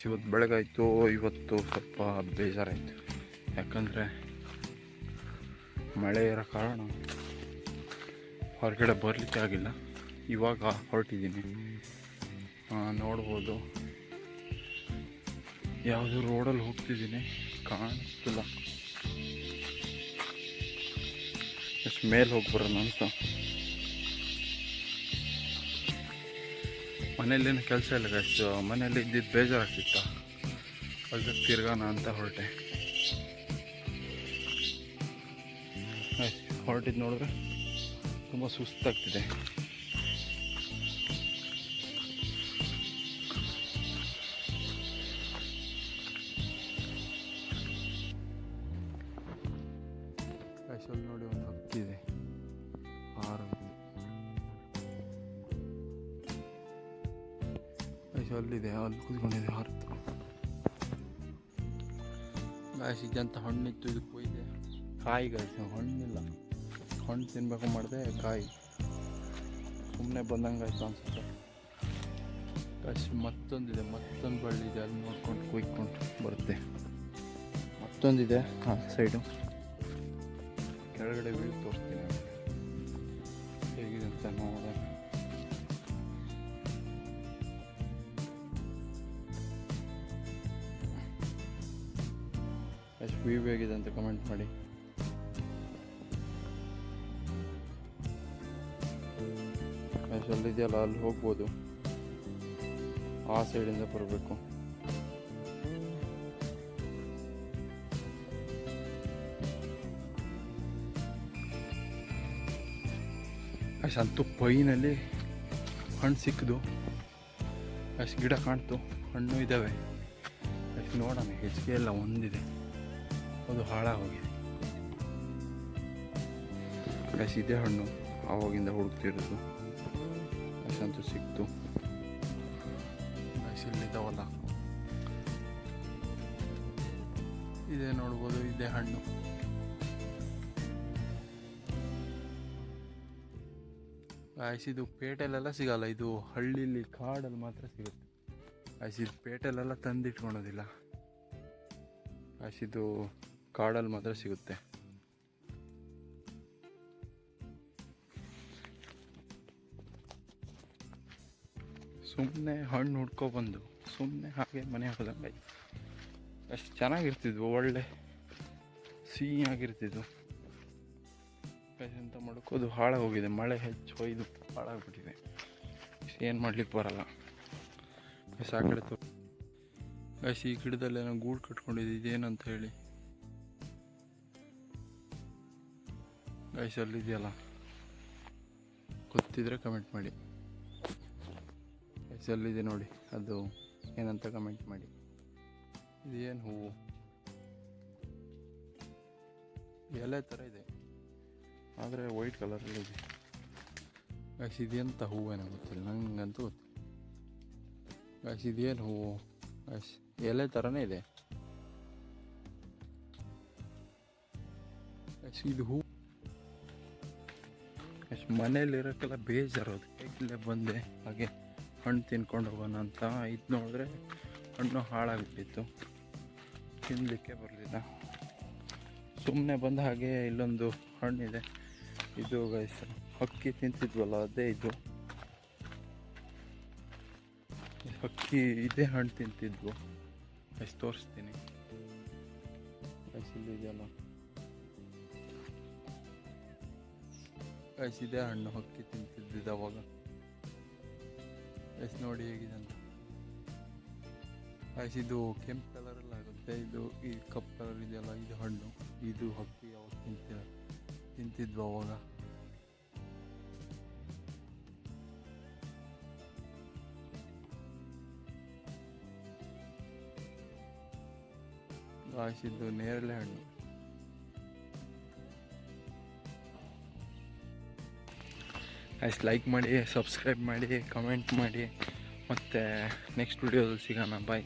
ಇವತ್ತು ಬೆಳಗಾಯಿತು. ಇವತ್ತು ಸ್ವಲ್ಪ ಬೇಜಾರಾಯಿತು, ಯಾಕಂದರೆ ಮಳೆ ಇರೋ ಕಾರಣ ಹೊರಗಡೆ ಬರಲಿಕ್ಕೆ ಆಗಿಲ್ಲ. ಇವಾಗ ಹೊರಟಿದ್ದೀನಿ, ನೋಡ್ಬೋದು ಯಾವುದು ರೋಡಲ್ಲಿ ಹೋಗ್ತಿದ್ದೀನಿ ಕಾಣಿಸ್ತಿಲ್ಲ. ಎಷ್ಟು ಮೇಲೆ ಹೋಗಿ ಬರೋಣ ಅಂತ. ಮನೆಯಲ್ಲೇನು ಕೆಲಸ ಇಲ್ಲ ಗೈಸ್, ಮನೆಯಲ್ಲಿ ಇದ್ದಿದ್ದು ಬೇಜಾರಾಗ್ತಿತ್ತ, ಅದಕ್ಕೆ ತಿರ್ಗಾನ ಅಂತ ಹೊರಟೆ. ಹೊರಟಿದ್ದು ನೋಡಿದ್ರೆ ತುಂಬ ಸುಸ್ತಾಗ್ತಿದೆ. ಅಲ್ಲಿ ನೋಡಿ ಒಂದು ಹಕ್ಕಿದೆ, ಅಲ್ಲಿದೆ, ಅಲ್ಲಿ ಕೂತ್ಕೊಂಡಿದೆ ಹಾರತ್ತು. ಗಾಯಿಸಿದ್ದಂಥ ಹಣ್ಣಿತ್ತು, ಇದು ಕೊಯ್ದೆ. ಕಾಯಿ ಗಾಯಿಸಿ ಹಣ್ಣಿಲ್ಲ, ಹಣ್ಣು ತಿನ್ಬೇಕು ಮಾಡಿದೆ, ಕಾಯಿ ಸುಮ್ಮನೆ ಬಂದಂಗೆ ಆಯಿತು ಅನಿಸುತ್ತೆ. ಗಾಯಿಸಿ ಮತ್ತೊಂದಿದೆ, ಮತ್ತೊಂದು ಬಳ್ಳಿದೆ, ಅಲ್ಲಿ ನೋಡ್ಕೊಂಡು ಕುಯ್ಕೊಂಡು ಬರುತ್ತೆ. ಮತ್ತೊಂದಿದೆ ಆ ಸೈಡು, ಕೆಳಗಡೆ ವ್ಯೂ ತೋರಿಸ್ತೀನಿ ಹೇಗಿದೆ ಅಂತ ನೋಡೋಣ. ಎಷ್ಟು ವ್ಯೂ ಹೇಗಿದೆ ಅಂತ ಕಮೆಂಟ್ ಮಾಡಿ. ಎಷ್ಟು ಅಲ್ಲಿದೆಯಲ್ಲ, ಅಲ್ಲಿ ಹೋಗ್ಬೋದು, ಆ ಸೈಡಿಂದ ಬರಬೇಕು. ಅಷ್ಟು ಅಂತೂ ಪೈನಲ್ಲಿ ಹಣ್ಣು ಸಿಕ್ಕಿದು, ಅಷ್ಟು ಗಿಡ ಕಾಣ್ತು, ಹಣ್ಣು ಇದ್ದಾವೆ. ಅಷ್ಟು ನೋಡೋಣ, ಹೆಚ್ಚಿಗೆ ಎಲ್ಲ ಒಂದಿದೆ, ಅದು ಹಾಳಾಗೋಗಿದೆ. ಅಷ್ಟು ಇದೆ ಹಣ್ಣು, ಆವಾಗಿಂದ ಹುಡುಕ್ತಿರೋದು. ಅಷ್ಟಂತೂ ಸಿಕ್ತು. ಅಷ್ಟು ಇಲ್ಲಿದ್ದಾವಲ್ಲ, ಇದೇ ನೋಡ್ಬೋದು, ಇದೇ ಹಣ್ಣು. ಇದು ಪೇಟೆಲೆಲ್ಲ ಸಿಗಲ್ಲ, ಇದು ಹಳ್ಳಿಲಿ ಕಾಡಲ್ಲಿ ಮಾತ್ರ ಸಿಗುತ್ತೆ. ಇದು ಪೇಟೆಲೆಲ್ಲ ತಂದಿಟ್ಕೊಳೋದಿಲ್ಲ, ಇದು ಕಾಡಲ್ಲಿ ಮಾತ್ರ ಸಿಗುತ್ತೆ. ಸುಮ್ಮನೆ ಹಣ್ಣು ಹುಡ್ಕೊಬಂದು ಸುಮ್ಮನೆ ಹಾಗೆ ಮನೆ ಹೋದಂಗೆ ಅಷ್ಟು ಚೆನ್ನಾಗಿರ್ತಿದ್ವು, ಒಳ್ಳೆ ಸಿಹಿಯಾಗಿರ್ತಿದ್ವು. ಅಂತ ಮಾಡೋಕ್ಕೋದು ಹಾಳಾಗೋಗಿದೆ, ಮಳೆ ಹೆಚ್ಚು ಒಯ್ದು ಹಾಳಾಗ್ಬಿಟ್ಟಿದೆ. ಏನು ಮಾಡ್ಲಿಕ್ಕೆ ಬರಲ್ಲ. ಆ ಕಡೆ ಈ ಗಿಡದಲ್ಲೇನೋ ಗೂಡು ಕಟ್ಕೊಂಡಿದ್ದು, ಇದೇನಂತ ಹೇಳಿ ಅಲ್ಲಿದೆಯಲ್ಲ, ಗೊತ್ತಿದ್ರೆ ಕಮೆಂಟ್ ಮಾಡಿ. ಅಲ್ಲಿದೆ ನೋಡಿ, ಅದು ಏನಂತ ಕಮೆಂಟ್ ಮಾಡಿ. ಇದೇನು ಹೂವು, ಎಲೆ ಥರ ಇದೆ, ಆದರೆ ವೈಟ್ ಕಲರಲ್ಲಿದೆ. ಇದೆಂಥ ಹೂವೇನೋ ಗೊತ್ತಿಲ್ಲ, ನನಗಂತೂ ಗೊತ್ತಿಲ್ಲ. ಇದೇನು ಹೂವು, ಎಲೆ ಥರನೇ ಇದೆ. ಇದು ಹೂ ಮನೇಲಿರೋಕ್ಕೆಲ್ಲ ಬೇಜಾರೋದು, ಇಲ್ಲೇ ಬಂದೆ ಹಾಗೆ ಹಣ್ಣು ತಿನ್ಕೊಂಡು ಹೋಗೋಣ ಅಂತ. ಇದು ನೋಡಿದ್ರೆ ಹಣ್ಣು ಹಾಳಾಗ್ಬಿಟ್ಟಿತ್ತು, ತಿನ್ನಲಿಕ್ಕೆ ಬರಲಿಲ್ಲ. ಸುಮ್ಮನೆ ಬಂದ ಹಾಗೆ ಇಲ್ಲೊಂದು ಹಣ್ಣಿದೆ, ಇದು ಗೈಸ್ ಹಕ್ಕಿ ತಿಂತಿದ್ವಲ್ಲ ಅದೇ ಇದು. ಹಕ್ಕಿ ಇದೇ ಹಣ್ಣು ತಿಂತಿದ್ವು, ಎಷ್ಟು ತೋರಿಸ್ತೀನಿ. ಇಲ್ಲಿದೆಯಲ್ಲ ಇದೇ ಹಣ್ಣು, ಹಕ್ಕಿ ತಿಂತಿದ್ದಿದ್ದು ಅವಾಗ. ಎಷ್ಟು ನೋಡಿ ಹೇಗಿದೆ ಅಂತ. ಇದು ಕೆಂಪು ಕಲರಲ್ಲಿ ಆಗುತ್ತೆ, ಇದು ಈ ಕಪ್ಪು ಕಲರ್ ಇದೆಯಲ್ಲ, ಇದು ಹಣ್ಣು. ಇದು ಹಕ್ಕಿ ಯಾವಾಗ ತಿಂತಿದ್ವು ಅವಾಗ. ಇದು ನೇರಳೆ ಹಣ್ಣು. ಅಷ್ಟು ಲೈಕ್ ಮಾಡಿ, ಸಬ್ಸ್ಕ್ರೈಬ್ ಮಾಡಿ, ಕಮೆಂಟ್ ಮಾಡಿ. ಮತ್ತು ನೆಕ್ಸ್ಟ್ ವಿಡಿಯೋದಲ್ಲಿ ಸಿಗೋಣ. ಬಾಯ್.